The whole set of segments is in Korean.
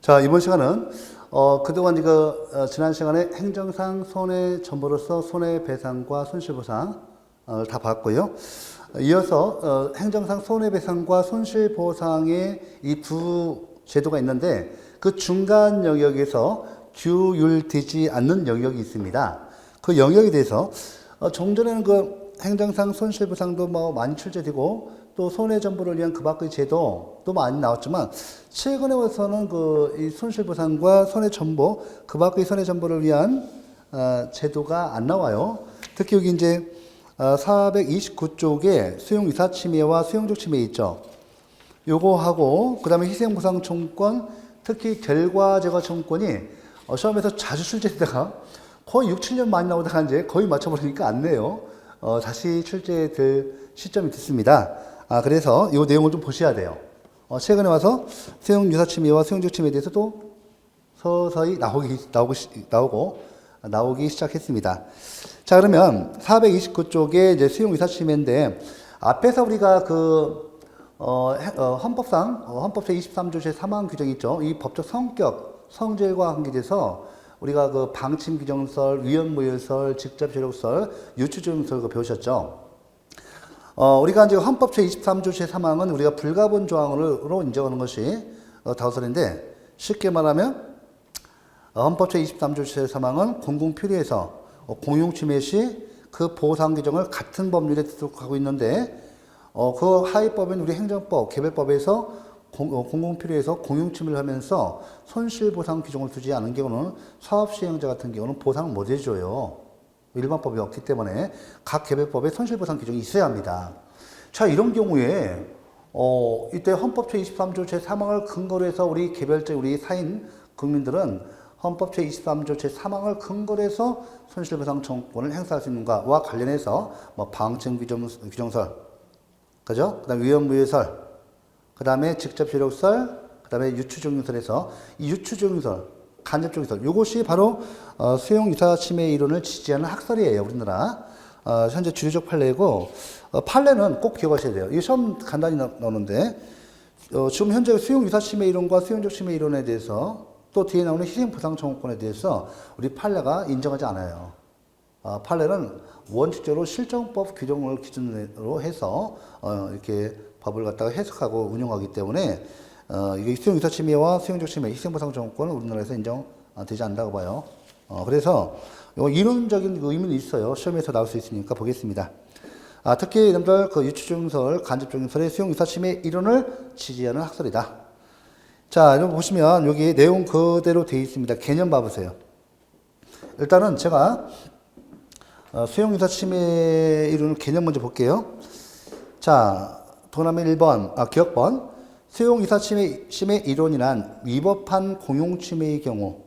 자, 이번 시간은 그동안 지난 시간에 행정상 손해전보로서 손해배상과 손실보상 다 봤고요. 이어서 행정상 손해배상과 손실보상의 이 두 제도가 있는데 그 중간 영역에서 규율되지 않는 영역이 있습니다. 그 영역에 대해서 종전에는 그 행정상 손실보상도 많이 출제되고 또 손해전보를 위한 그 밖의 제도도 많이 나왔지만 최근에 와서는 이 손실보상과 손해전보, 그 밖의 손해전보를 위한 제도가 안 나와요. 특히 여기 이제 429쪽에 수용이사침해와 수용적 침해 있죠. 요거하고 그 다음에 희생보상청구권, 특히 결과제거청구권이 시험에서 자주 출제되다가 거의 6, 7년 많이 나오다가 이제 거의 맞춰버리니까 안 내요. 다시 출제될 시점이 됐습니다. 그래서 이 내용을 좀 보셔야 돼요. 최근에 와서 수용유사침해와 수용적 침해에 대해서도 서서히 나오기 시작했습니다. 자, 그러면 429쪽에 이제 수용유사침해인데 앞에서 우리가 헌법 제23조 제3항 규정이 있죠. 이 법적 성격, 성질과 관계돼서 우리가 그 방침 규정설, 위헌무효설, 직접 효력설, 유추조용설 배우셨죠. 우리가 이제 헌법 제23조 제3항은 우리가 불가분 조항으로 인정하는 것이 다우설인데 쉽게 말하면 헌법 제23조 제3항은 공공필요에서 공용침해 시 그 보상 규정을 같은 법률에 두도록 하고 있는데 그 하위법인 우리 행정법, 개별법에서 공공필요에서 공용침해를 하면서 손실보상 규정을 두지 않은 경우는 사업시행자 같은 경우는 보상을 못 해줘요. 일반법이 없기 때문에 각 개별법에 손실보상 규정이 있어야 합니다. 자, 이런 경우에 이때 헌법 제23조 제3항을 근거로 해서 우리 개별적 우리 사인 국민들은 헌법 제23조 제3항을 근거로 해서 손실보상 청구권을 행사할 수 있는가와 관련해서 방침 규정설, 그죠? 그 다음에 위헌무효설, 그 다음에 직접 효력설, 그 다음에 유추종용설에서 이 유추종용설, 간접종용설, 이것이 바로 수용유사침해 이론을 지지하는 학설이에요, 우리나라. 현재 주류적 판례고, 판례는 꼭 기억하셔야 돼요. 이게 시험 간단히 나오는데, 지금 현재 수용유사침해 이론과 수용적 침해 이론에 대해서 또 뒤에 나오는 희생보상청구권에 대해서 우리 판례가 인정하지 않아요. 판례는 원칙적으로 실정법 규정을 기준으로 해서 이렇게 법을 갖다가 해석하고 운용하기 때문에 이게 수용유사침해와 수용적 침해, 희생보상청구권은 우리나라에서 인정되지 않는다고 봐요. 그래서 이론적인 의미는 있어요. 시험에서 나올 수 있으니까 보겠습니다. 특히 여러분들 그 유추종설, 간접종설의 수용유사침해 이론을 지지하는 학설이다. 자, 여러분 보시면 여기 내용 그대로 되어 있습니다. 개념 봐보세요. 일단은 제가 수용유사침해 이론 개념 먼저 볼게요. 자, 동남면 1번, 기억번. 수용유사침해 이론이란 위법한 공용침해의 경우,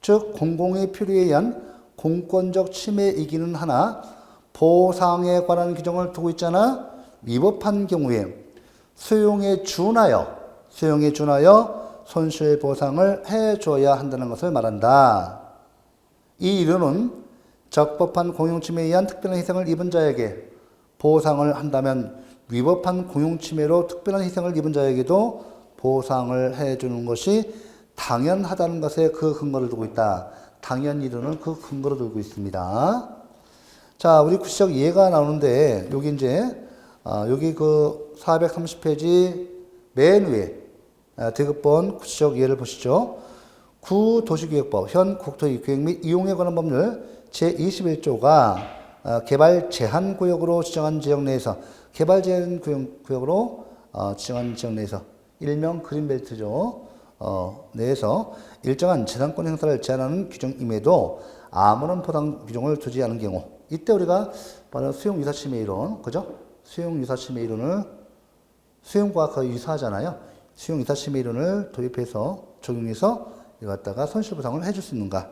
즉 공공의 필요에 의한 공권적 침해이기는 하나 보상에 관한 규정을 두고 있잖아. 위법한 경우에 수용에 준하여 손실보상을 해줘야 한다는 것을 말한다. 이 이론은 적법한 공용침해에 의한 특별한 희생을 입은 자에게 보상을 한다면 위법한 공용침해로 특별한 희생을 입은 자에게도 보상을 해주는 것이 당연하다는 것에 그 근거를 두고 있다. 당연 이론은 그 근거로 두고 있습니다. 자, 우리 구시적 예가 나오는데 여기 이제 여기 그 430페이지 맨 위에 대급본 구시적 예를 보시죠. 구도시계획법, 현 국토기획 및 이용에 관한 법률 제21조가 개발 제한 구역으로 지정한 지역 내에서 개발 제한 구역으로 지정한 지역 내에서 일명 그린벨트죠. 내에서 일정한 재산권 행사를 제한하는 규정임에도 아무런 보상 규정을 두지 않은 경우, 이때 우리가 바로 수용유사침해 이론, 그죠? 수용유사침해 이론을 수용과 거의 유사하잖아요. 수용유사침해 이론을 도입해서 적용해서 이거 갖다가 손실보상을 해줄 수 있는가?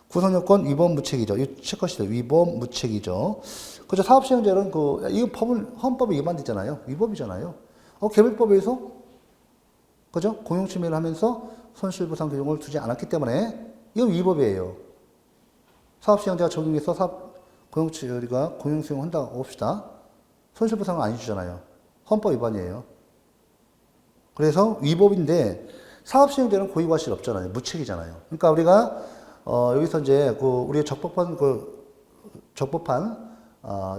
구성요건 위법 무책이죠. 이 체크시죠. 위법 무책이죠. 그죠? 사업시행자는 이거 헌법에 위반됐잖아요. 위법이잖아요. 개별법에서 그죠? 공용침해를 하면서 손실보상 규정을 두지 않았기 때문에 이건 위법이에요. 사업시행자가 적용해서 우리가 공용수용 한다고 봅시다. 손실보상을 안 해주잖아요. 헌법 위반이에요. 그래서 위법인데 사업시행되는 고의과실 없잖아요. 무책이잖아요. 그러니까 우리가 여기서 이제 우리의 적법한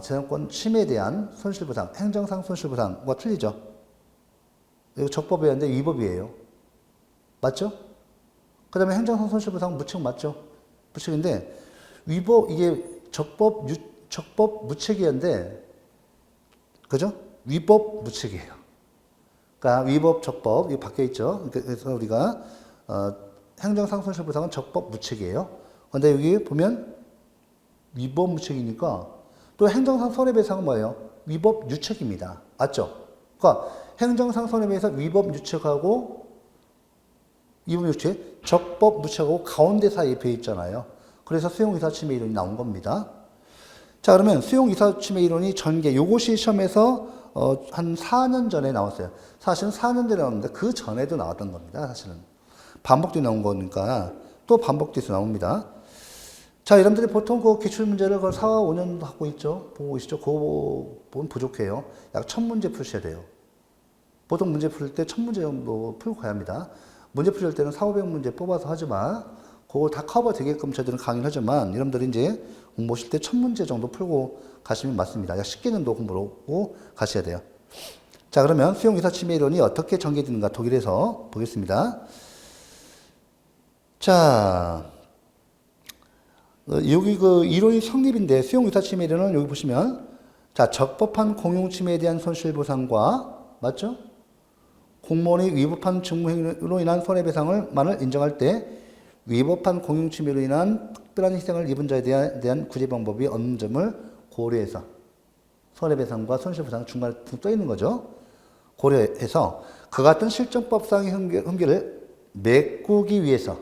재산권 침해에 대한 손실보상, 행정상 손실보상과 틀리죠. 이거 적법이었는데 위법이에요. 맞죠? 그 다음에 행정상 손실보상 무책 맞죠? 무책인데 위법 이게 적법 무책이었는데 그죠? 위법 무책이에요. 그러니까 위법 적법 이거 바뀌어 있죠. 그래서 우리가 행정상 손실보상은 적법 무책이에요. 근데 여기 보면 위법 무책이니까 또 행정상 손해배상은 뭐예요? 위법 유책입니다. 맞죠? 그러니까 행정상 손해배상 위법 유책하고 위법 유책, 적법 무책하고 가운데 사이에 배어 있잖아요. 그래서 수용이사 침해 이론이 나온 겁니다. 자, 그러면 수용이사 침해 이론이 전개 요것이 시험에서 한 4년 전에 나왔어요. 사실은 4년 전에 나왔는데 그 전에도 나왔던 겁니다. 사실은 반복돼 나온 거니까 또 반복돼서 나옵니다. 자, 여러분들이 보통 그 기출문제를 4, 5년 하고 있죠. 보고 계시죠? 그거 보면 부족해요. 약 1000문제 푸셔야 돼요. 보통 문제 풀 때 1000문제 정도 풀고 가야 합니다. 문제 풀 때는 400~500문제 뽑아서 하지만 그거 다 커버 되게끔 저희들은 강의를 하지만 여러분들이 이제 공부하실 때 1000문제 정도 풀고 가시면 맞습니다. 약 10개 정도 공부를 하고 가셔야 돼요. 자, 그러면 수용이사 침해 이론이 어떻게 전개되는가 독일에서 보겠습니다. 자, 여기 그 이론이 성립인데 수용이사 침해 이론은 여기 보시면 자, 적법한 공용 침해에 대한 손실보상과 맞죠? 공무원이 위법한 직무행위로 인한 손해배상을 인정할 때 위법한 공용 침해로 인한 특별한 희생을 입은 자에 대한 구제 방법이 없는 점을 고려해서 손해배상과 손실보상 중간에 떠 있는 거죠. 고려해서 그 같은 실정법상의 흠결을 메꾸기 위해서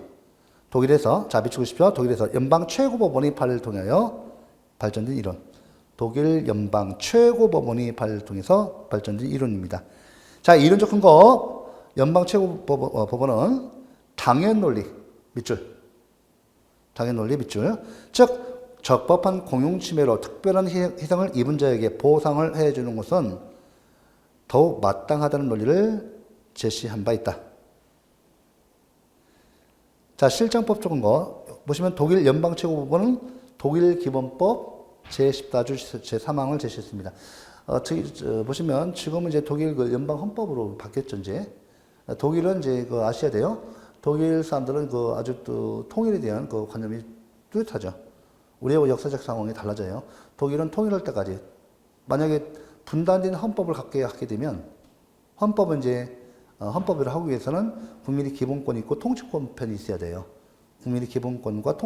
독일에서 자 비추고 싶죠. 독일에서 연방 최고법원의 판례를 통하여 발전된 이론. 독일 연방 최고법원의 판례를 통해서 발전된 이론입니다. 자, 이론적 근거 연방 최고법원은 당연논리 밑줄. 당연논리 밑줄. 즉 적법한 공용침해로 특별한 희생을 입은 자에게 보상을 해주는 것은 더욱 마땅하다는 논리를 제시한 바 있다. 자, 실정법적 근거 보시면 독일 연방최고법원은 독일 기본법 제14조 제3항을 제시했습니다. 보시면 지금은 이제 독일 그 연방 헌법으로 바뀌었죠. 이제 독일은 이제 아셔야 돼요. 독일 사람들은 아주 또 통일에 대한 관념이 뚜렷하죠. 우리하고 역사적 상황이 달라져요. 독일은 통일할 때까지 만약에 분단된 헌법을 갖게 하게 되면 헌법은 이제 헌법을 하기 위해서는 국민의 기본권이 있고 통치권편이 있어야 돼요. 국민의 기본권과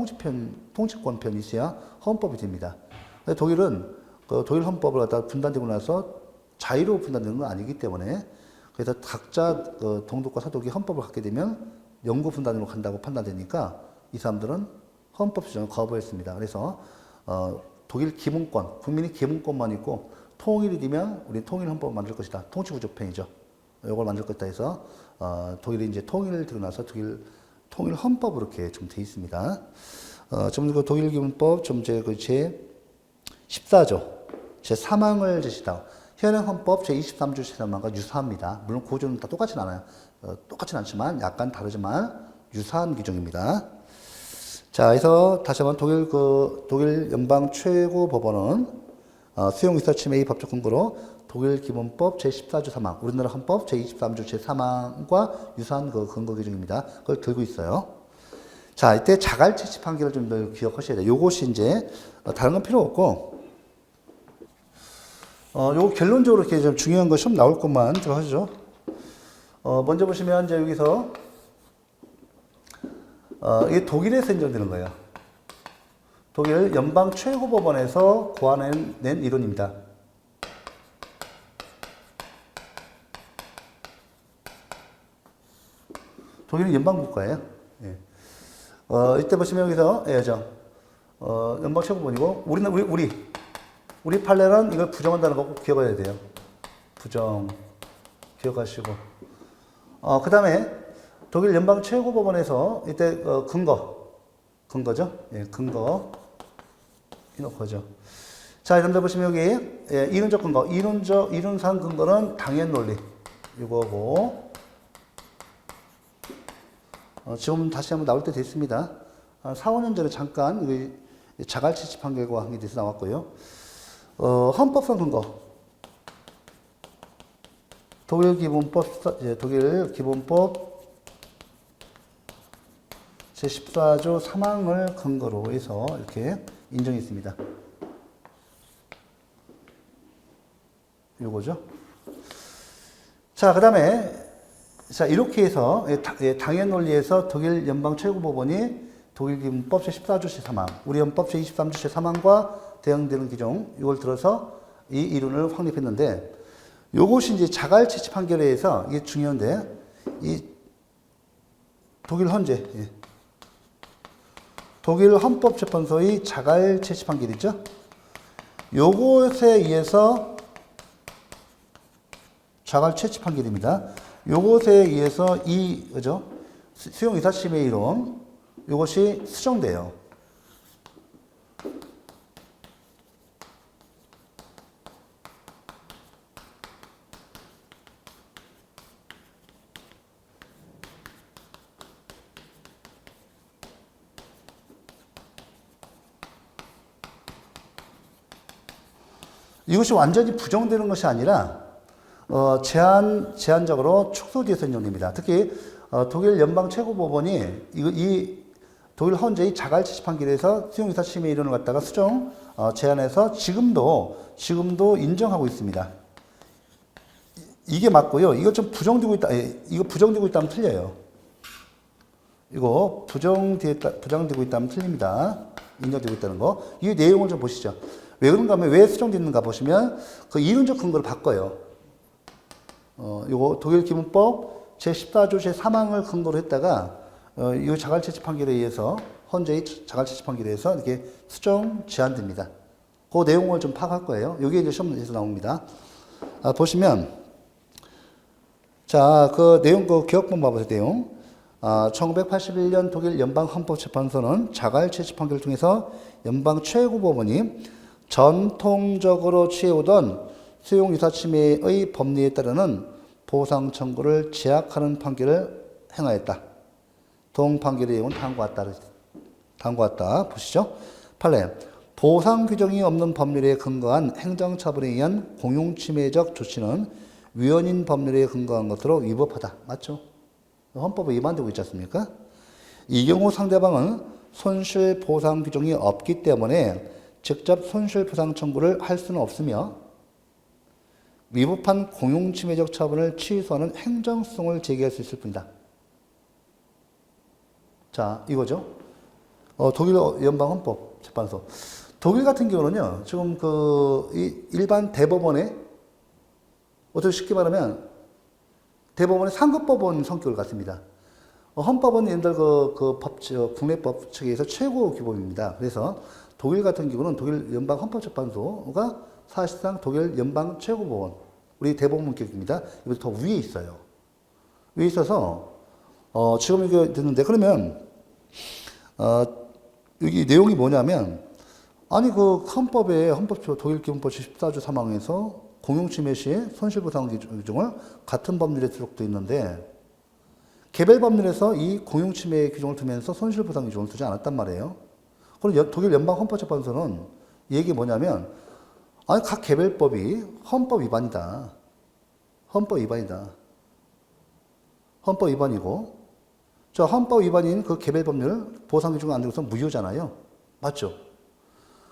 통치권편이 있어야 헌법이 됩니다. 근데 독일은 독일 헌법을 갖다가 분단되고 나서 자유로 분단되는 건 아니기 때문에 그래서 각자 동독과 서독이 헌법을 갖게 되면 영구 분단으로 간다고 판단되니까 이 사람들은 헌법 수정을 거부했습니다. 그래서 독일 기본권, 국민의 기본권만 있고 통일이 되면 우리 통일 헌법을 만들 것이다. 통치구조편이죠. 이걸 만들 것이다 해서 독일이 이제 통일을 되고 나서 독일 통일 헌법으로 이렇게 좀 돼 있습니다. 좀 그 독일 기본법 제 14조 제 3항을 제시다. 현행 헌법 제 23조 제3항과 유사합니다. 물론 구조는 다 똑같진 않아요. 똑같진 않지만 약간 다르지만 유사한 규정입니다. 자, 그래서 다시 한번 독일 연방 최고 법원은 수용이사 침해의 법적 근거로 독일 기본법 제14조 3항, 우리나라 헌법 제23조 제3항과 유사한 근거 규정입니다. 그걸 들고 있어요. 자, 이때 자갈치치 판결을 좀 더 기억하셔야 돼요. 요것이 이제 다른 건 필요 없고, 요거 결론적으로 이렇게 좀 중요한 거 시험 나올 것만 들어가시죠. 먼저 보시면 이제 여기서 이게 독일에서 인정되는 거예요. 독일 연방 최고법원에서 고안낸 이론입니다. 독일은 연방국가예요. 예. 이때 보시면 여기서 연방 최고법원이고 우리 판례는 이걸 부정한다는 거 꼭 기억해야 돼요. 부정 기억하시고 그 다음에 독일 연방 최고법원에서 이때 근거죠. 예, 근거 이놓고죠. 자, 여러분들 보시면 여기 이론적 근거, 이론상 근거는 당연 논리 이거고 지금 다시 한번 나올 때 됐습니다. 4, 5년 전에 잠깐 자갈치치 판결과 관계에 대해서 나왔고요. 헌법상 근거. 독일 기본법 제14조 3항을 근거로 해서 이렇게 인정했습니다. 요거죠. 자, 그 다음에, 자, 이렇게 해서, 당연 논리에서 독일 연방 최고법원이 독일 기본법 제14조 제3항, 우리 헌법 제23조 제3항과 대응되는 규정, 이걸 들어서 이 이론을 확립했는데, 요것이 이제 자갈치치 판결에 의해서 이게 중요한데, 이 독일 헌재, 독일 헌법재판소의 자갈치치 판결이죠. 요것에 의해서 자갈치치 판결입니다. 요것에 의해서 그죠? 수용 의사침해 이론, 요것이 수정돼요. 이것이 완전히 부정되는 것이 아니라 제한적으로 축소돼서 인정됩니다. 특히 독일 연방 최고법원이 이 독일 헌재의 자갈치치 판결에서 수용의사 침해 이론을 갖다가 수정 제한해서 지금도 인정하고 있습니다. 이게 맞고요. 이거 좀 부정되고 있다. 이거 부정되고 있다면 틀려요. 이거 부정되고 있다면 틀립니다. 인정되고 있다는 거. 이 내용을 좀 보시죠. 왜 그런가 하면 왜 수정됐는가 보시면 그 이론적 근거를 바꿔요. 요거 독일 기본법 제14조 제3항을 근거로 했다가 이 자갈치치 판결에 의해서 헌재의 자갈치치 판결에 의해서 이렇게 수정 제한됩니다. 그 내용을 좀 파악할 거예요. 여기에 이제 시험에서 나옵니다. 보시면 자, 그 내용 그 기억본 봐보세요. 내용. 1981년 독일 연방헌법재판소는 자갈치치 판결을 통해서 연방 최고법원이 전통적으로 취해오던 수용 유사침해의 법리에 따르는 보상 청구를 제약하는 판결을 행하였다. 동 판결의 내용은 다음과 같다. 보시죠. 8례. 보상 규정이 없는 법률에 근거한 행정처분에 의한 공용침해적 조치는 위헌인 법률에 근거한 것으로 위법하다. 맞죠? 헌법에 위반되고 있지 않습니까? 이 경우 상대방은 손실 보상 규정이 없기 때문에 직접 손실 보상 청구를 할 수는 없으며 위법한 공용침해적 처분을 취소하는 행정소송을 제기할 수 있을 뿐이다. 자, 이거죠. 독일 연방헌법재판소. 독일 같은 경우는요, 지금 일반 대법원에, 어떻게 쉽게 말하면, 대법원의 상급법원 성격을 갖습니다. 헌법은 옛날 국내법 측에서 최고 규범입니다. 그래서 독일 같은 경우는 독일 연방헌법재판소가 사실상 독일 연방 최고법원, 우리 대법원격입니다. 이보다 더 위에 있어요. 위에 있어서, 지금 이거 듣는데, 그러면, 여기 내용이 뭐냐면, 아니, 독일 기본법 14조 3항에서 공용침해 시에 손실보상 규정을 같은 법률에 수록되어 있는데, 개별 법률에서 이 공용침해 규정을 두면서 손실보상 규정을 두지 않았단 말이에요. 그럼 독일 연방헌법재판소는 얘기 뭐냐면, 아니, 각 개별법이 헌법 위반이다. 헌법 위반이고, 저 헌법 위반인 그 개별 법률 보상 규정을 안 들어서 무효잖아요. 맞죠?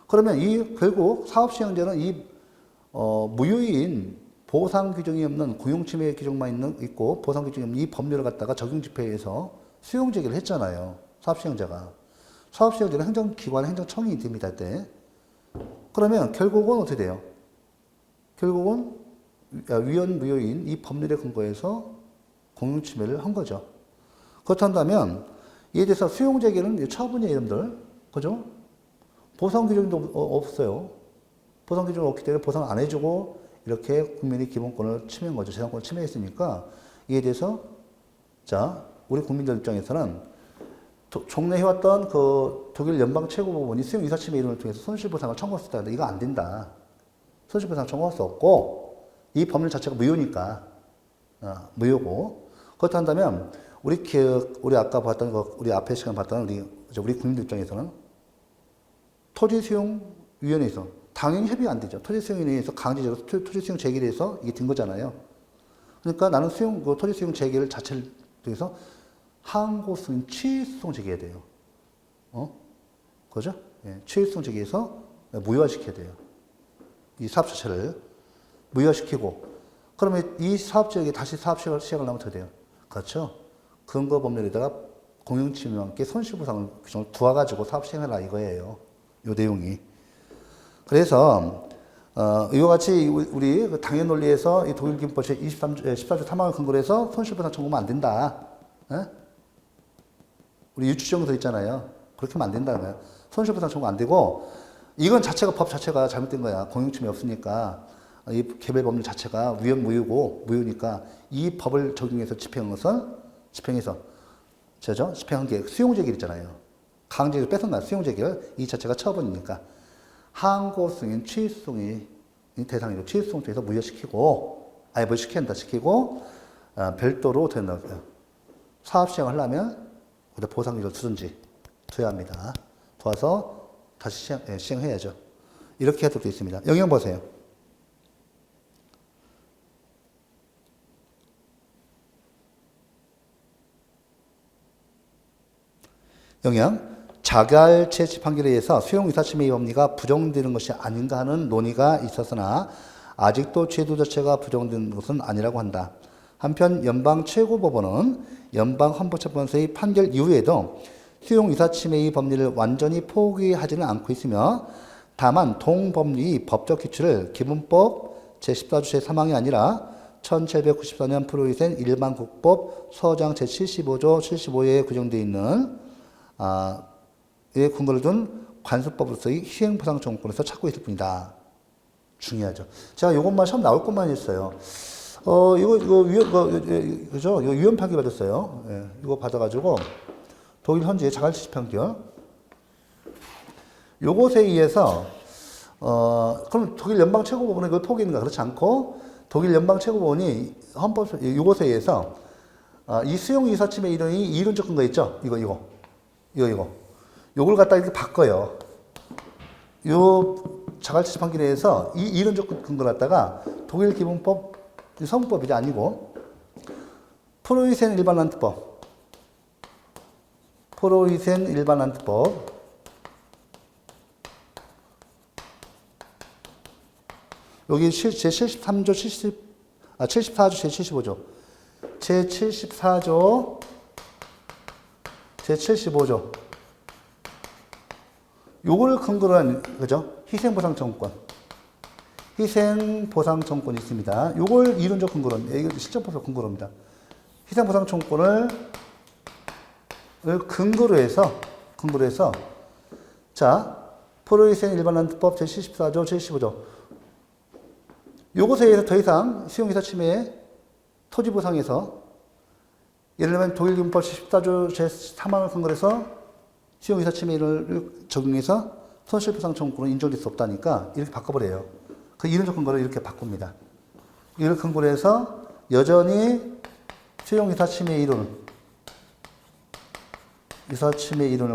그러면 결국 사업시행자는 무효인 보상 규정이 없는 공용침해 규정만 있고 보상 규정이 없는 이 법률을 갖다가 적용 집행해서 수용 제기를 했잖아요. 사업시행자가. 사업시행자는 행정기관, 행정청이 됩니다. 이때. 그러면 결국은 어떻게 돼요? 결국은 위헌 무효인 이 법률에 근거해서 공용침해를 한 거죠. 그렇다면 이에 대해서 수용 제기는 처분이에요, 여러분들. 그죠? 보상 규정도 없어요. 보상 규정이 없기 때문에 보상 안 해주고 이렇게 국민의 기본권을 침해한 거죠. 재산권을 침해했으니까 이에 대해서 자, 우리 국민들 입장에서는 종래해왔던 그 독일 연방 최고법원이 수용 이사침해 이론을 통해서 손실보상을 청구했을 때 이거 안 된다. 손실보상 청구할 수 없고 이 법률 자체가 무효니까 무효고 그렇다면 우리 아까 봤던 거, 우리 앞에 시간 봤던 우리 국민들 입장에서는 토지수용위원회에서 당연히 협의가 안 되죠. 토지수용위원회에서 강제적으로 토지수용 제기를 해서 이게 된 거잖아요. 그러니까 나는 토지수용 제기를 자체를 통해서 항고수용 취소송 제기해야 돼요. 그죠? 예, 취소송 제기해서 무효화시켜야 돼요. 이 사업 자체를 무효화시키고, 그러면 이 사업지역에 다시 사업 시작을 하려면 어떻게 돼요? 그렇죠? 근거법률에다가 공용침해와 함께 손실보상 규정을 두어가지고 사업 시행하라 이거예요. 요 내용이. 그래서, 이와 같이 우리 그 당연 논리에서 이 독일기준법 제14조 3항을 근거로 해서 손실보상 청구하면 안 된다. 에? 우리 유추정도 있잖아요. 그렇게 하면 안 된다는 거예요. 손실보상 청구 안 되고, 이건 법 자체가 잘못된 거야. 공용침해 없으니까. 이 개별 법률 자체가 무효니까 이 법을 적용해서 집행한 게 수용제기를 있잖아요. 강제로 뺏어간 수용제기를 이 자체가 처분이니까 항고승인 취소송이 대상이고 취소송 통해서 시키고 별도로 된다고요. 사업 시행을 하려면 보상기를 두든지 둬야 합니다. 도와서 다시 시행해야죠. 이렇게 해도 있습니다. 영영 보세요. 영양, 자갈채취 판결에 의해서 수용이사침해의 법리가 부정되는 것이 아닌가 하는 논의가 있었으나 아직도 제도 자체가 부정된 것은 아니라고 한다. 한편 연방 최고법원은 연방 헌법재판소의 판결 이후에도 수용이사침해의 법리를 완전히 포기하지는 않고 있으며 다만 동법리의 법적 기출을 기본법 제14조 제3항이 아니라 1794년 프로이센 일반국법 서장 제75조 75호에 규정되어 있는 에 근거를 둔 관습법으로서의 희생보상 정권에서 찾고 있을 뿐이다. 중요하죠. 제가 이것만 시험 나올 것만 했어요. 그죠? 이거 위헌 판결 받았어요. 예, 이거 받아가지고 독일 현재 자갈치시 판결. 요것에 의해서 그럼 독일 연방 최고법원은 이거 포기인가? 그렇지 않고 독일 연방 최고법원이 요것에 의해서 이 수용 이사침의 이론적 근거 있죠? 이거. 요걸 갖다 이렇게 바꿔요. 요 자갈치시 판결에 의해서 이 이론적 근거를 갖다가 독일 기본법, 성법이 아니고, 프로이센 일반란트법. 여기 제73조 74조 제75조. 제74조 제75조. 요거를 근거로 한, 그죠? 희생보상청구권이 있습니다. 요걸 이론적 근거로, 이거 실정법적 근거로입니다. 희생보상청구권을 근거로 해서, 자, 프로이센 일반란트법 제74조 제15조. 요것에 의해서 더 이상 수용이사침해 토지보상에서 예를 들면 독일기본법 14조 제3항을 근거로 해서 수용이사침해를 적용해서 손실보상 청구권은 인정될 수 없다니까 이렇게 바꿔버려요. 그 이론적 근거를 이렇게 바꿉니다. 이를 근거로 해서 여전히 수용이사침해 이론을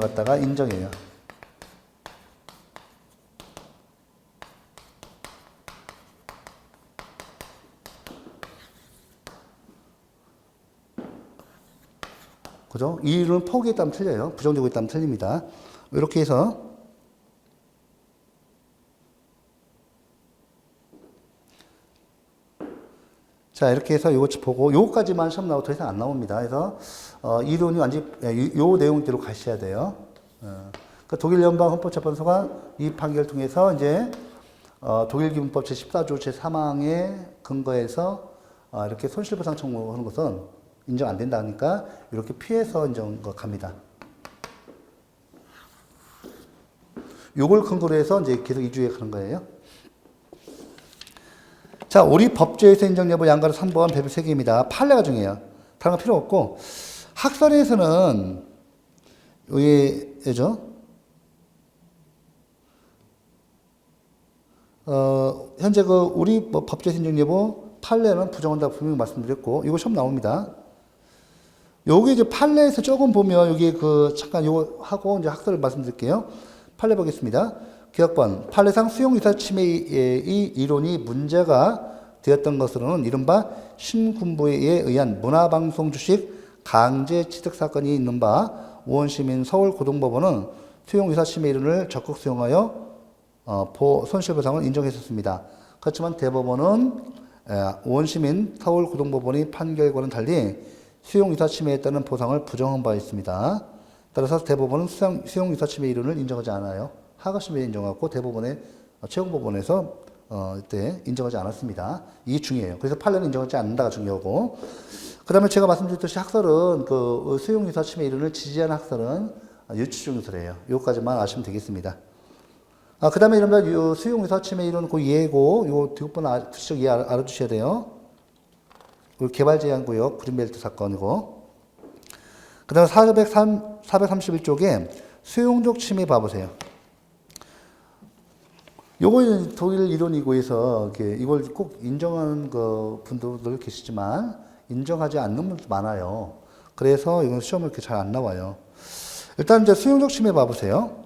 갖다가 인정해요. 그죠? 이 이론은 포기했다면 틀려요. 부정되고 있다면 틀립니다. 이렇게 해서 자, 이렇게 해서 요거 보고 요거까지만 시험 나오고 더 이상 안 나옵니다. 그래서 이론이 완전히 요 내용대로 가셔야 돼요. 그 독일 연방 헌법재판소가 이 판결을 통해서 이제 독일 기본법 제14조 제3항에 근거해서 이렇게 손실보상 청구하는 것은 인정 안 된다 하니까 이렇게 피해서 인정 갑니다. 요걸 근거로 해서 이제 계속 이주해 가는 거예요. 자, 우리 법조에서 인정 여부 양가로 3번 배분 3개입니다. 판례가 중요해요. 다른 거 필요 없고 학설에서는 예죠. 현재 우리 법조에서 인정 여부 판례는 부정한다고 분명히 말씀드렸고 이거 시험 나옵니다. 여기 이제 판례에서 조금 보면 여기 그 잠깐 요거 하고 이제 학설을 말씀드릴게요. 판례 보겠습니다. 기억번 판례상 수용유사 침해의 이론이 문제가 되었던 것으로는 이른바 신군부에 의한 문화방송 주식 강제 취득 사건이 있는 바 우원시민 서울고등법원은 수용유사 침해 이론을 적극 수용하여 손실보상을 인정했었습니다. 그렇지만 대법원은 우원시민 서울고등법원의 판결과는 달리 수용유사 침해에 따른 보상을 부정한 바 있습니다. 따라서 대법원은 수용유사 침해 이론을 인정하지 않아요. 하급심에 인정하고 대법원의 최고법원에서 이때 인정하지 않았습니다. 이게 중요해요. 그래서 판례는 인정하지 않는다가 중요하고, 그 다음에 제가 말씀드렸듯이 학설은 그 수용유사 침해 이론을 지지하는 학설은 유추중설이에요. 요까지만 아시면 되겠습니다. 그 다음에 이러면 수용유사 침해 이론 그 예고, 요 뒷부분 구체적 예 알아두셔야 돼요. 개발제한구역 그린벨트 사건이고, 그 다음에 431쪽에 수용적 침해 봐보세요. 요거 독일 이론이고 해서 이걸 꼭 인정하는 분들도 계시지만 인정하지 않는 분도 많아요. 그래서 이건 시험을 이렇게 잘 안 나와요. 일단 이제 수용적 침해 봐보세요.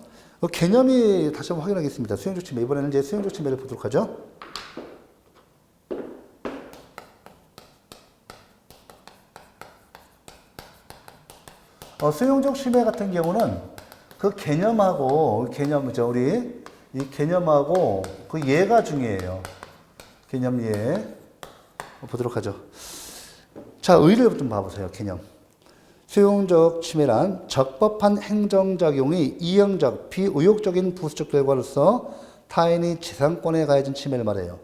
개념이 다시 한번 확인하겠습니다. 수용적 침해. 이번에는 이제 수용적 침해를 보도록 하죠. 수용적 침해 같은 경우는 그 개념하고, 우리 이 개념하고 그 예가 중요해요. 개념 예. 보도록 하죠. 자, 의를 좀 봐보세요. 개념. 수용적 침해란 적법한 행정작용이 이형적, 비의욕적인 부수적 결과로서 타인의 재산권에 가해진 침해를 말해요.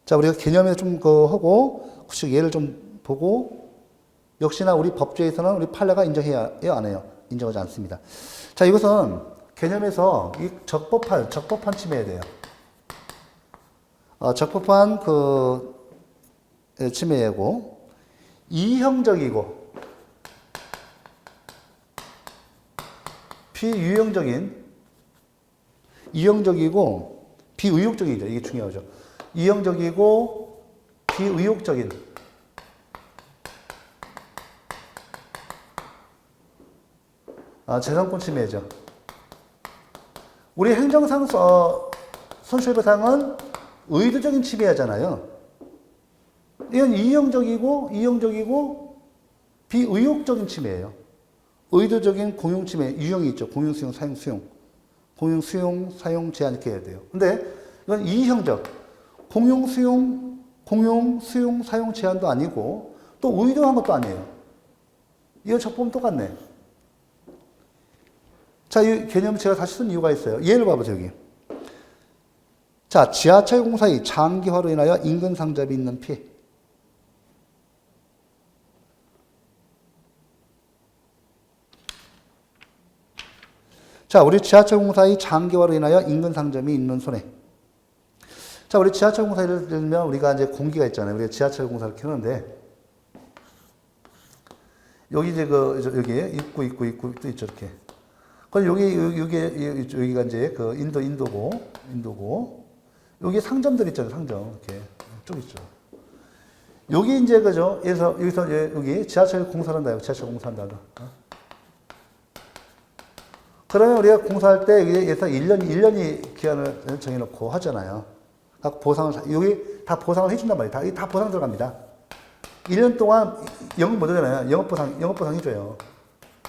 자, 우리가 개념에 좀 하고, 혹시 예를 좀 보고, 역시나 우리 법조에서는 우리 판례가 인정해야 해요, 안 해요? 인정하지 않습니다. 자, 이것은 개념에서 이 적법한 침해에 대해요. 적법한 침해고, 이형적이고, 이형적이고, 비의욕적이죠. 이게 중요하죠. 이형적이고, 비의욕적인. 재산권 침해죠. 우리 행정상 손실배상은 의도적인 침해하잖아요. 이건 이형적이고 비의욕적인 침해예요. 의도적인 공용 침해 유형이 있죠. 공용 수용, 사용 제한 이렇게 해야 돼요. 근데 이건 이형적, 공용 수용, 사용 제한도 아니고 또 의도한 것도 아니에요. 이거 적법은 똑같네. 자, 이 개념을 제가 다시 쓴 이유가 있어요. 예를 봐보세요, 여기. 자, 지하철 공사의 장기화로 인하여 인근 상잡이 있는 피해. 자, 우리 지하철 공사의 장기화로 인하여 인근 상점이 있는 손해. 자, 우리 지하철 공사 예를 들면 우리가 이제 공기가 있잖아요. 우리가 지하철 공사를 켜는데 여기 이제 여기에 입구 또 있죠, 이렇게. 그럼 여기가 이제 인도고 여기 상점들 있잖아요, 상점 이렇게 쭉 있죠. 여기 이제 그죠? 여기서 여기 지하철 공사를 한다, 지하철 공사한다. 그러면 우리가 공사할 때 여기에서 1년이 기한을 정해놓고 하잖아요. 여기 다 보상을 해준단 말이에요. 다 보상 들어갑니다. 1년 동안 영업 못 하잖아요. 영업보상 해줘요.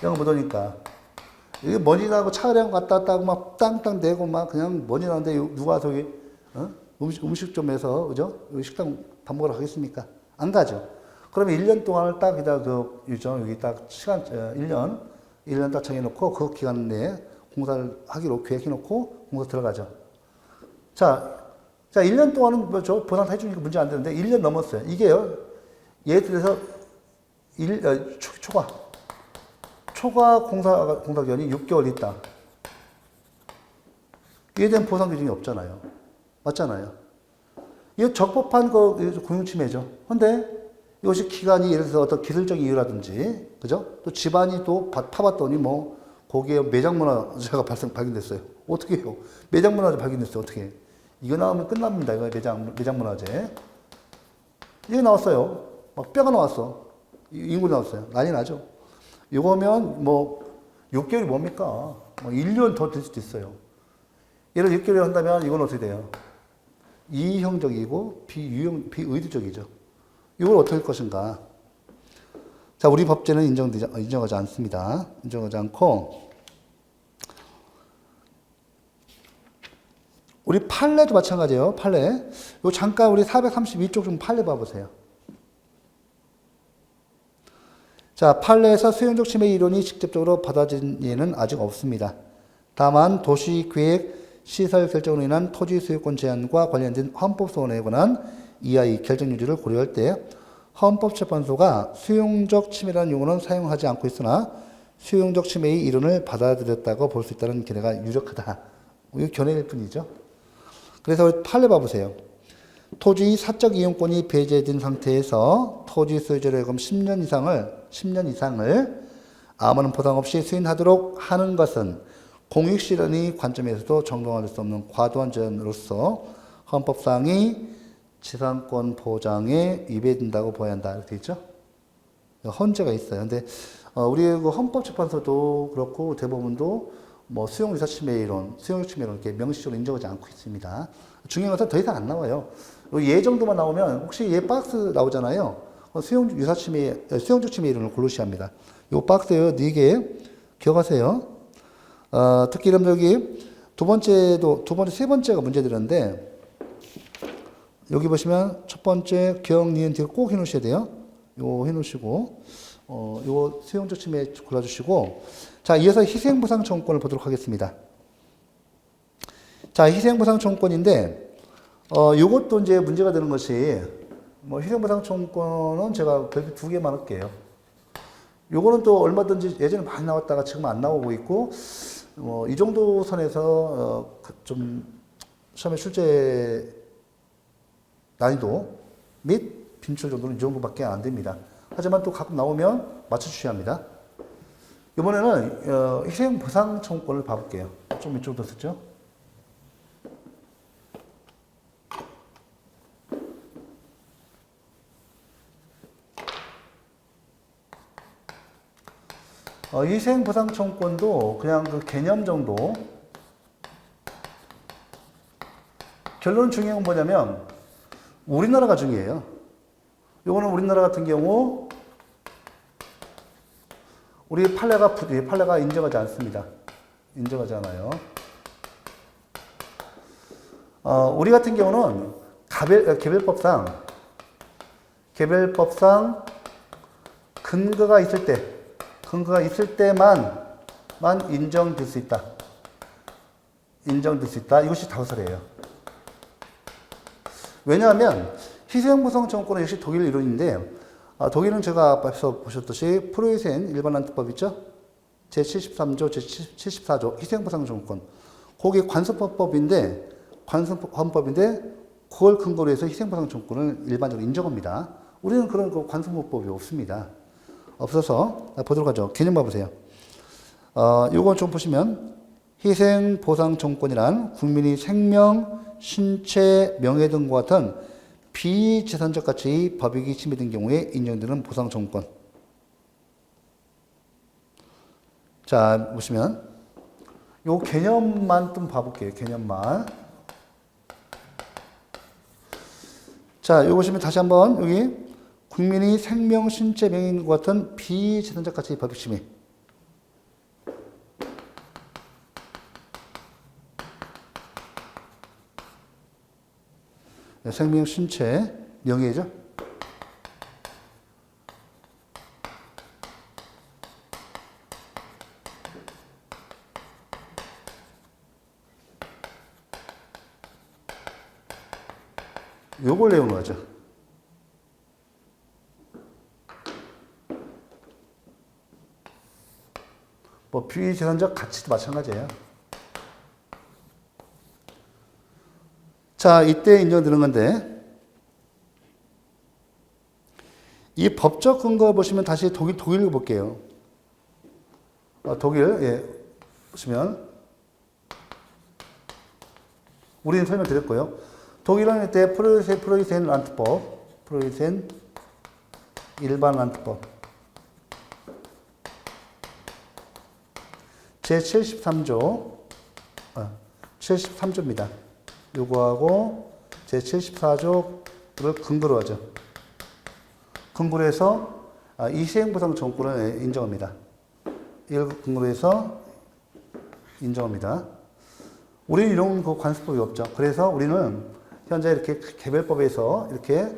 영업 못 하니까. 여기 먼지 나고 차량 갔다 왔다 하고 막 땅땅 대고 막 그냥 먼지 나는데 누가 저기, 음식점에서, 그죠? 여기 식당 밥 먹으러 가겠습니까? 안 가죠. 그러면 1년 동안을 딱 여기 딱 시간, 1년 딱 정해놓고 그 기간 내에 공사를 하기로 계획해놓고 공사 들어가죠. 자, 1년 동안은 뭐죠? 보상 해주니까 문제 안 되는데 1년 넘었어요. 이게요, 예를 들어서 초과 공사 기간이 6개월 있다. 이에 대한 보상 기준이 없잖아요. 맞잖아요. 이거 적법한 공용침해죠. 근데 이것이 기간이 예를 들어서 어떤 기술적인 이유라든지, 그죠? 또 집안이 또 파봤더니 거기에 매장문화재가 발견됐어요. 어떻게 해요? 매장문화재 발견됐어요. 어떻게 해요? 이거 나오면 끝납니다. 이거 매장문화재. 이게 나왔어요. 막 뼈가 나왔어. 인골이 나왔어요. 난리 나죠. 이거면 뭐 6개월이 뭡니까? 뭐 1년 더 될 수도 있어요. 예를 6개월 한다면 이건 어떻게 돼요? 이형적이고 비의도적이죠. 이걸 어떻게 할 것인가? 자, 우리 법제는 인정하지 않습니다. 인정하지 않고, 우리 판례도 마찬가지예요. 판례. 요 잠깐 우리 432쪽 좀 판례 봐보세요. 자, 판례에서 수용적 침해 이론이 직접적으로 받아진 예는 아직 없습니다. 다만 도시계획 시설 결정으로 인한 토지 소유권 제한과 관련된 헌법소원에 관한 이하의 결정 유지를 고려할 때 헌법재판소가 수용적 침해라는 용어는 사용하지 않고 있으나 수용적 침해의 이론을 받아들였다고 볼 수 있다는 견해가 유력하다. 이거 견해일 뿐이죠. 그래서 판례 봐보세요. 토지의 사적 이용권이 배제된 상태에서 토지 소유자로 하여금 10년 이상을 아무런 보상 없이 수인하도록 하는 것은 공익 실현의 관점에서도 정당화될 수 없는 과도한 제한으로서 헌법상의 재산권 보장에 위배된다고 보아야 한다. 이렇게 되어 있죠? 헌재가 있어요. 근데 우리 그 헌법재판소도 그렇고 대법원도 뭐 수용유사 침해 이론, 수용적 침해 이론 이렇게 명시적으로 인정하지 않고 있습니다. 중요한 것은 더 이상 안 나와요. 예 정도만 나오면 혹시 얘 박스 나오잖아요. 수용적 침해 이론을 고르셔야 합니다. 요 박스요 4개 기억하세요. 특히 이런 여기 두 번째, 세 번째가 문제들인데 여기 보시면 첫 번째 기억, 니은, 뒤에 꼭 해놓으셔야 돼요. 요 해놓으시고 요 수용적 침해 골라주시고 자 이어서 희생보상 청구권을 보도록 하겠습니다. 자 희생보상 청구권인데 요것도 이제 문제가 되는 것이 뭐 희생보상 청구권은 제가 별표 2개만 할게요. 요거는 또 얼마든지 예전에 많이 나왔다가 지금 안 나오고 있고 이 정도 선에서 좀 시험의 출제 난이도 및 빈출 정도는 이 정도밖에 안 됩니다. 하지만 또 가끔 나오면 맞춰주셔야 합니다. 이번에는 희생보상 청구권을 봐볼게요. 좀 이쪽으로 더 쓰죠. 희생보상 청구권도 그냥 그 개념 정도. 결론 중요한 건 뭐냐면 우리나라가 중요해요. 요거는 우리나라 같은 경우 우리 판례가 인정하지 않습니다. 인정하지 않아요. 우리 같은 경우는 개별법상 근거가 있을 때만 인정될 수 있다. 인정될 수 있다. 이것이 다우설이에요. 왜냐하면 희생보상 청구권은 역시 독일 이론인데 독일은 제가 앞서 보셨듯이 프로이센 일반란특법 있죠? 제73조, 제74조 희생보상 청구권. 거기 관습헌법인데 그걸 근거로 해서 희생보상 청구권을 일반적으로 인정합니다. 우리는 그런 그 관습헌법이 없습니다. 없어서 보도록 하죠. 개념 봐보세요. 요거 좀 보시면 희생보상 청구권이란 국민이 생명, 신체, 명예 등과 같은 비재산적 가치의 법익이 침해된 경우에 인정되는 보상 청구권. 자, 보시면 요 개념만 좀 봐볼게요. 개념만. 자, 요 보시면 다시 한번 여기 국민이 생명, 신체, 명예과 같은 비재산적 가치의 법익 침해. 생명, 신체, 명예죠. 요걸 내용을 하죠. 뭐 비재산적 가치도 마찬가지예요. 자, 이때 인정되는 건데 이 법적 근거 보시면 다시 독일 볼게요. 독일 보시면 우리는 설명드렸고요. 독일은 이때 프로이센 란트법, 프로이센 일반란법 제73조 73조입니다. 요거하고 제74조를 근거로 하죠. 근거로 해서 이 시행보상 청구권을 인정합니다. 이걸 근거로 해서 인정합니다. 우리는 이런 그 관습법이 없죠. 그래서 우리는 현재 이렇게 개별법에서 이렇게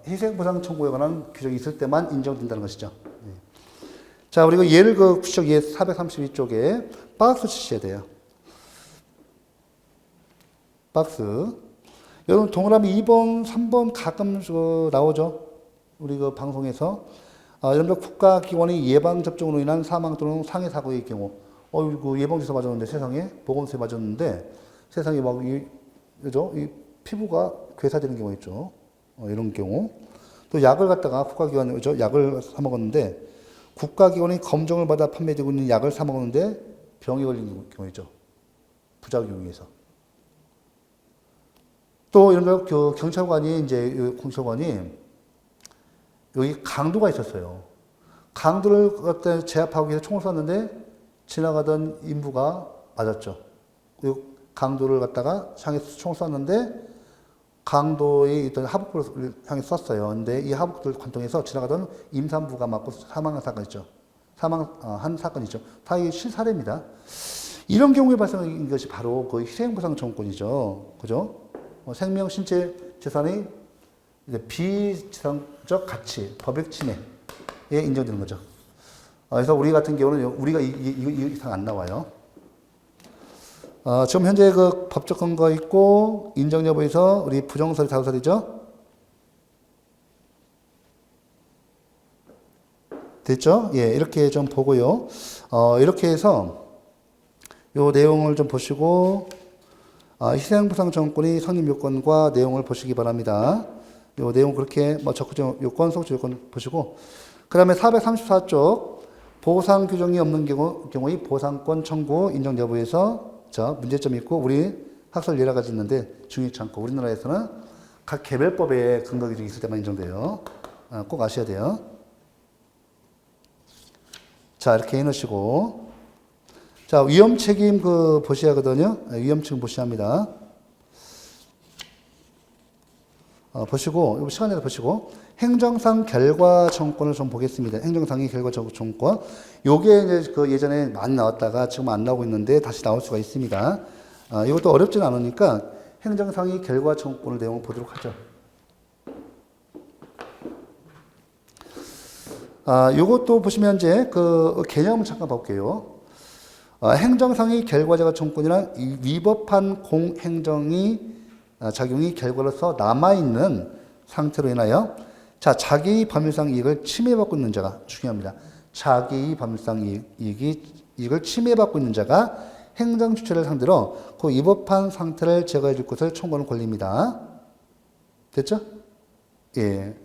희생보상 청구에 관한 규정이 있을 때만 인정된다는 것이죠. 자, 그리고 예를 그 구시적 예 432쪽에 박스 치셔야 돼요. 박스. 여러분 동그라미 2번, 3번 가끔 나오죠. 우리 그 방송에서. 여러분들 국가기관의 예방접종으로 인한 사망 또는 상해 사고의 경우, 그 예방주사 맞았는데 세상에, 보건소에 맞았는데 세상에 막, 그죠? 이 피부가 괴사되는 경우 있죠. 이런 경우. 또 약을 갖다가 국가기관에, 그죠? 약을 사먹었는데 국가기관의 검정을 받아 판매되고 있는 약을 사먹었는데 병이 걸린 경우이죠. 부작용에서. 또 이런 거, 경찰관이, 이제, 공소관이 여기 강도가 있었어요. 강도를 갖다 제압하기 위해서 총을 쐈는데 지나가던 인부가 맞았죠. 그리고 강도를 갖다가 향해 총을 쐈는데 강도에 있던 하복부를 향해 쐈어요. 근데 이 하복부를 관통해서 지나가던 임산부가 맞고 사망한 사건이 있죠. 사망한 사건이 있죠. 다 이게 실사례입니다. 이런 경우에 발생한 것이 바로 그 희생보상 청구권이죠. 그죠? 생명, 신체, 재산의 비재산적 가치, 법익 침해에 인정되는 거죠. 그래서 우리 같은 경우는 우리가 이 이상 안 나와요. 지금 현재 그 법적 근거 있고 인정 여부에서 우리 부정설 다수설이죠. 됐죠? 예, 이렇게 좀 보고요. 이렇게 해서 요 내용을 좀 보시고 희생보상 청구권의 성립 요건과 내용을 보시기 바랍니다. 요 내용 그렇게 적극적 요건, 소극적 요건 보시고 그 다음에 434쪽 보상 규정이 없는 경우의 보상권 청구 인정 여부에서 문제점이 있고 우리 학설 여러 가지 있는데 중요치 않고 우리나라에서는 각 개별법에 근거 규정이 있을 때만 인정돼요. 꼭 아셔야 돼요. 자, 이렇게 해놓으시고 자, 위험 책임 보셔야 하거든요. 위험 책임 보셔야 합니다. 보시고, 이거 시간 내서 보시고, 행정상 결과 청구권을 좀 보겠습니다. 행정상의 결과 청구권. 요게 이제 그 예전에 많이 나왔다가 지금 안 나오고 있는데 다시 나올 수가 있습니다. 이것도 어렵진 않으니까 행정상의 결과 청구권을 내용을 보도록 하죠. 요것도 보시면 이제 그 개념을 잠깐 볼게요. 행정상의 결과자가 청구권이란 위법한 공행정이 작용이 결과로서 남아있는 상태로 인하여 자기의 법률상 이익을 침해받고 있는 자가 중요합니다. 자기의 법률상 이익을 침해받고 있는 자가 행정주체를 상대로 그 위법한 상태를 제거해 줄 것을 청구하는 권리입니다. 됐죠? 예.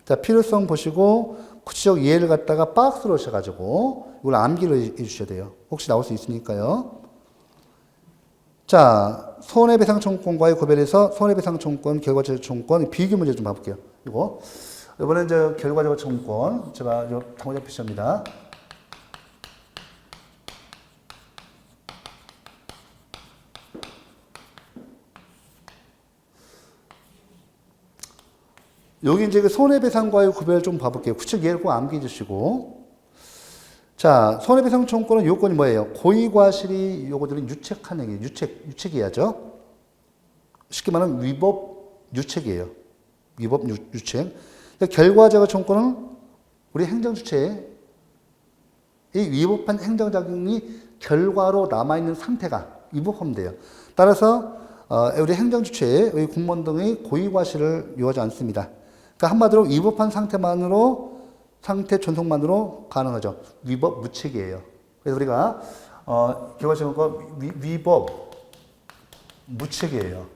자, 필요성 보시고 구체적 예를 갖다가 박스로 하셔가지고 이걸 암기를 해주셔야 돼요. 혹시 나올 수 있으니까요. 자, 손해배상 청구권과의 구별해서 손해배상 청구권, 결과적 청구권 비교 문제 좀 봐볼게요. 이번에 이제 결과적 청구권 제가 당호적 표시합니다. 여기 이제 그 손해배상과의 구별 좀 봐볼게요. 구체적 예를 꼭 암기해 주시고. 자, 손해배상 청구권은 요건이 뭐예요? 고의과실이 요거들은 유책한 행위, 유책이야죠. 쉽게 말하면 위법 유책이에요. 위법 유책. 결과자가 청구권은 우리 행정주체의 이 위법한 행정작용이 결과로 남아있는 상태가 위법하면 돼요. 따라서 우리 행정주체의 우리 공무원 등의 고의과실을 요하지 않습니다. 그러니까 한마디로 위법한 상태 존속만으로 가능하죠. 위법 무책이에요. 그래서 우리가 결과적으로 위법 무책이에요.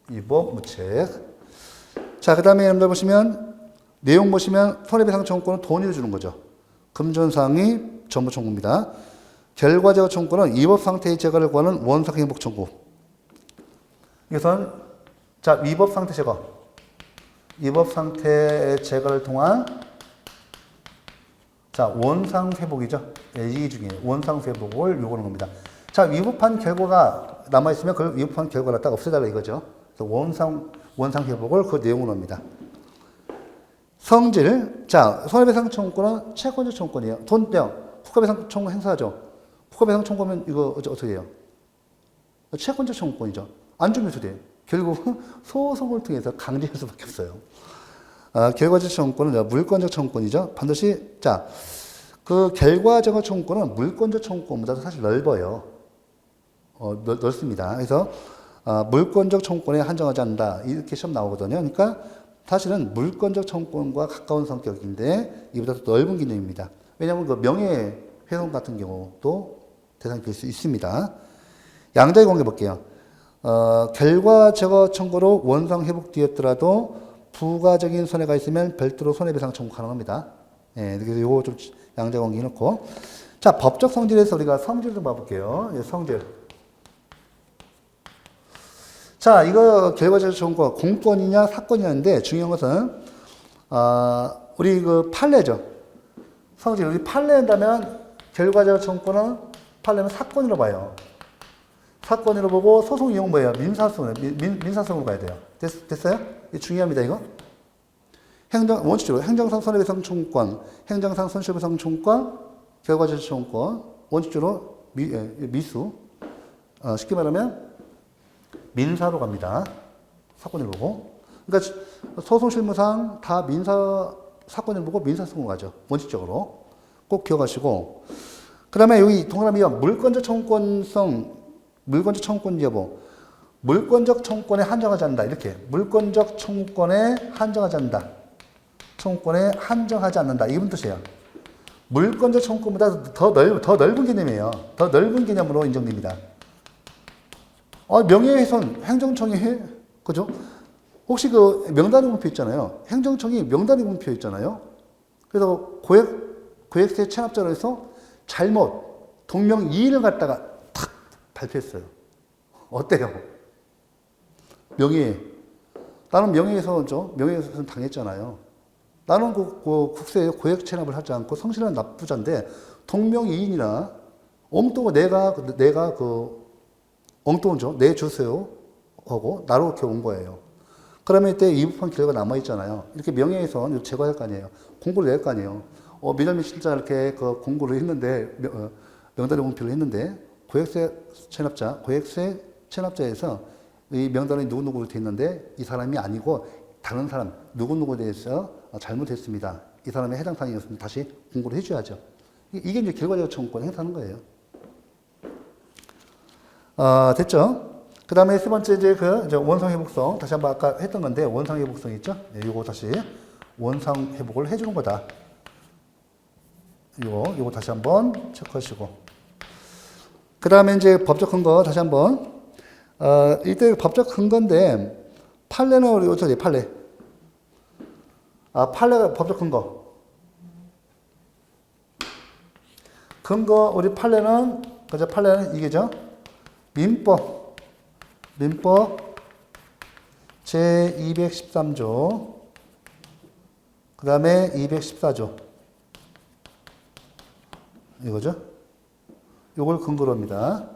위법 무책. 자, 그 다음에 여러분들 보시면 내용 보시면 손해배상 청구권은 돈을 주는 거죠. 금전상의 전부 청구입니다. 결과적 청구권은 위법 상태의 제거를 구하는 원상 행복 청구. 이것은 자, 위법 상태 제거. 위법 상태 제거를 통한 자, 원상 회복이죠. 예, 이 중에 원상 회복을 요구하는 겁니다. 자, 위법한 결과가 남아있으면 그 위법한 결과를 딱 없애달라 이거죠. 그래서 원상 회복을 그 내용으로 합니다. 성질. 자, 손해배상 청구권은 채권적 청구권이에요. 국가배상 청구 행사하죠. 국가배상 청구하면 이거 어떻게 해요? 채권적 청구권이죠. 안 주면 어떻게 돼요? 결국 소송을 통해서 강제할 수밖에 없어요. 결과적 청구권은 물권적 청구권이죠. 반드시, 자, 그 결과적 청구권은 물권적 청구권보다 사실 넓어요. 넓습니다. 그래서, 물권적 청구권에 한정하지 않는다. 이렇게 시험 나오거든요. 그러니까 사실은 물권적 청구권과 가까운 성격인데 이보다 더 넓은 개념입니다. 왜냐하면 그 명예훼손 같은 경우도 대상이 될 수 있습니다. 양자의 관계 볼게요. 결과 제거 청구로 원상 회복되었더라도 부가적인 손해가 있으면 별도로 손해배상 청구 가능합니다. 예, 그래서 요거 좀 양자 관계 넣고. 자, 법적 성질에서 우리가 성질 좀 봐볼게요. 예, 성질. 자, 이거 결과적 청구 공권이냐 사건이냐인데 중요한 것은, 우리 그 판례죠. 성질. 우리 판례한다면 결과적 청구는 판례는 사건으로 봐요. 사건으로 보고 소송 이용 뭐예요? 민사성으로 가야 돼요. 됐어요? 이게 중요합니다, 이거. 원칙적으로 행정상 손해배상 청구권, 행정상 손실배상 청구권, 결과적 청구권, 원칙적으로 미수. 쉽게 말하면 민사로 갑니다. 사건을 보고. 그러니까 소송 실무상 다 사건을 보고 민사성으로 가죠. 원칙적으로. 꼭 기억하시고. 그 다음에 여기 동그라미요. 물권적 청구권 여부. 물권적 청구권에 한정하지 않는다. 이렇게. 물권적 청구권에 한정하지 않는다. 청구권에 한정하지 않는다. 이런 뜻이에요. 물권적 청구권보다 더 넓은 개념이에요. 더 넓은 개념으로 인정됩니다. 명예훼손, 행정청이 그죠? 혹시 그 명단의 문표 있잖아요. 행정청이 명단의 문표 있잖아요. 그래서 고액세 체납자로 해서 잘못 동명이인을 갖다가 탁 발표했어요. 어때요? 나는 명예훼손 당했잖아요. 나는 국세에 고액 체납을 하지 않고 성실한 납부자인데 동명이인이나 엉뚱한 내가 엉뚱하죠. 내주세요 하고 나로 이렇게 온 거예요. 그러면 이때 위법한 결과가 남아있잖아요. 이렇게 명예훼손 제거할 거 아니에요. 공고를 낼 거 아니에요. 미남이 진짜 이렇게 그 공고를 했는데, 명단의 공표를 했는데, 고액세 체납자에서 이 명단에 누구누구로 돼 있는데, 이 사람이 아니고 다른 사람, 누구누구에 대해서 잘못했습니다. 이 사람의 해당 사항이었으면 다시 공고를 해줘야죠. 이게 이제 결과적 청구권 행사하는 거예요. 됐죠? 그 다음에 세 번째, 이제 원상회복성. 다시 한번 아까 했던 건데, 원상회복성 있죠? 네, 요거 다시 원상회복을 해주는 거다. 요거 다시 한번 체크하시고. 그 다음에 이제 법적 근거 다시 한번. 이때 법적 근거인데, 판례는 우리 어쩌지? 판례가 법적 근거. 우리 판례는 이게죠? 민법 제213조, 그 다음에 214조. 이거죠? 요걸 근거로 합니다.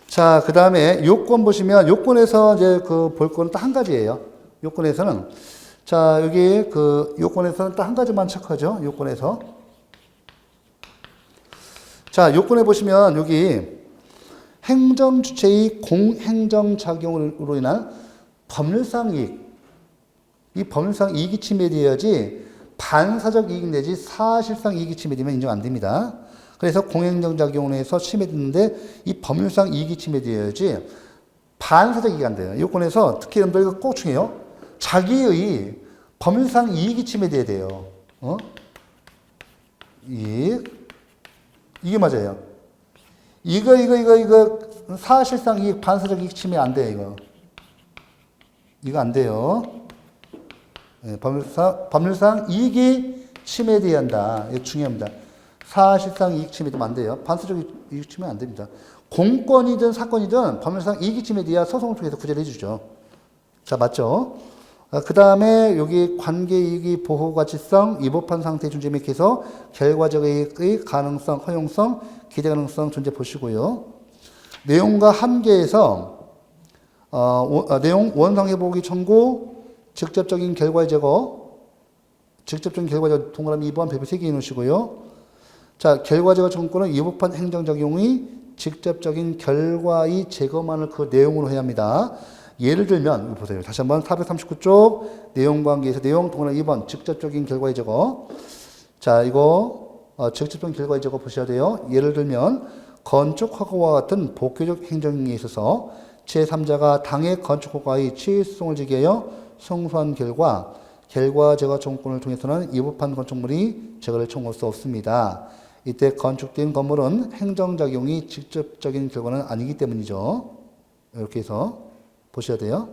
자, 그 다음에 요건 보시면, 요건에서 이제 볼 거는 딱 한 가지예요. 요건에서는. 자, 여기 요건에서는 딱 한 가지만 체크하죠. 요건에서. 자, 요건에 보시면 여기 행정주체의 공행정작용으로 인한 법률상 이익. 이 법률상 이익이 침해되어야지 반사적 이익 내지 사실상 이익이 침해되면 인정 안 됩니다. 그래서 공행정작용으로 해서 침해됐는데 이 법률상 이익이 침해되어야지 반사적 이익이 안 돼요. 요건에서 특히 여러분들 꼭 중요해요. 자기의 법률상 이익이 침해돼야 돼요. 이게 맞아요. 이거 사실상 이익, 반사적 이익 침해 안 돼요, 이거 안 돼요. 네, 법률상 이익이 침해돼야 한다. 이거 중요합니다. 사실상 이익 침해되면 안 돼요. 반사적 이익 침해 안 됩니다. 공권이든 사건이든 법률상 이기침에 대한 소송을 통해서 구제를 해주죠. 자, 맞죠? 그 다음에 여기 관계이익의 보호가치성, 위법한 상태의 존재 및해서 결과적의 가능성, 허용성, 기대 가능성 존재 보시고요. 내용과 한계에서 내용 원상회복의 청구, 직접적인 결과의 제거, 동그라미 2번 배분 3개 넣으시고요. 자, 결과 제거 청구는 위법한 행정작용의 직접적인 결과의 제거만을 그 내용으로 해야 합니다. 예를 들면 보세요. 다시 한번 439쪽 내용 관계에서 내용 동그라미 2번 직접적인 결과의 제거. 자, 이거 직접적인 결과의 제거 보셔야 돼요. 예를 들면 건축 허가와 같은 복귀적 행정에 있어서 제3자가 당해 건축 허가의 취소성을 제기하여 성소한 결과 제거 청구권을 통해서는 위법한 건축물이 제거를 청구할 수 없습니다. 이때 건축된 건물은 행정작용이 직접적인 결과는 아니기 때문이죠. 이렇게 해서 보셔야 돼요.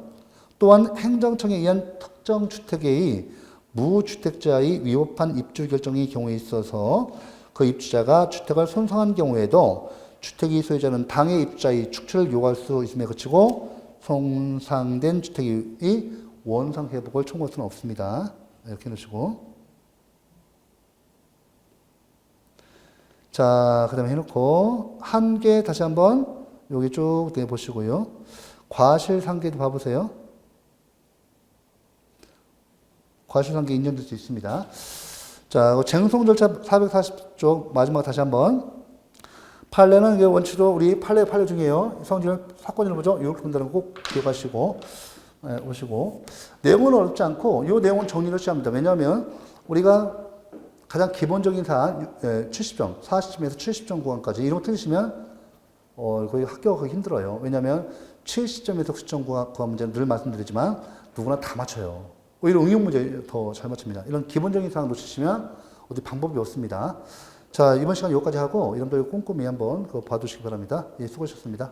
또한 행정청에 의한 특정 주택의 무주택자의 위법한 입주 결정의 경우에 있어서 그 입주자가 주택을 손상한 경우에도 주택의 소유자는 당해 입주자의 축출을 요구할 수 있음에 그치고 손상된 주택의 원상 회복을 청구할 수는 없습니다. 이렇게 놓으시고. 자, 그 다음에 해놓고 한계 다시 한번 여기 쭉 내보시고요. 과실상계도 봐보세요. 과실상계 인정될 수 있습니다. 자, 쟁송 절차 440쪽 마지막 다시 한번. 판례는 원칙으로 우리 판례 중에요. 성질은 사건을 보죠. 이렇게 본다는 거 꼭 기억하시고 오시고. 내용은 어렵지 않고 이 내용은 정리를 시합니다. 왜냐하면 우리가 가장 기본적인 사안 70점, 40점에서 70점 구간까지 이런 거 틀리시면 거의 합격하기 힘들어요. 왜냐하면 70점에서 90점 구간 문제는 늘 말씀드리지만 누구나 다 맞춰요. 오히려 응용 문제 더 잘 맞춥니다. 이런 기본적인 사항 놓치시면 어디 방법이 없습니다. 자, 이번 시간 여기까지 하고 여러분들 꼼꼼히 한번 그거 봐두시기 바랍니다. 예, 수고하셨습니다.